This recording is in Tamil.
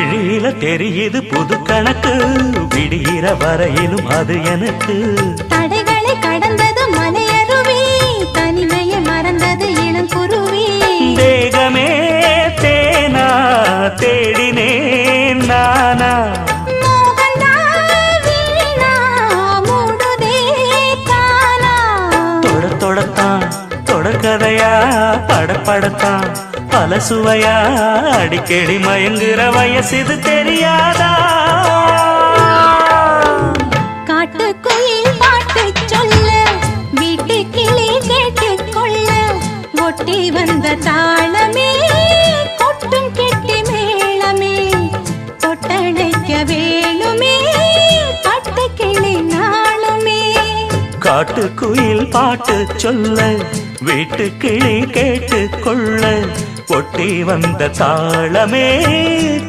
விழியில தெரியுது புது கணக்கு, விடிகிற வரையிலும் அது எனக்கு. தடைகளை கடந்தது மலையருவி, தனிமையை மறந்தது இளங்குருவி. தேகமே தேனா தேடினேன் நானா, தொடத்தான் தொடர்கதையா படப்படத்தான் பல சுவையா, அடிக்கடி மயங்குற வயசிது தெரியாதா. காட்டுக்குயில் பாட்டு சொல்ல, வீட்டு கிளி கேட்டுக்கொள்ள, ஒட்டி வந்த தாளமே கொட்டும் கெட்டி மேளமே, தொட்டடைக்க வேணுமே பட்டு கிளி நாளுமே. காட்டுக்குயில் பாட்டு சொல்ல, வீட்டு கிளி கேட்டுக்கொள்ள, ஒட்டி வந்த தாளமே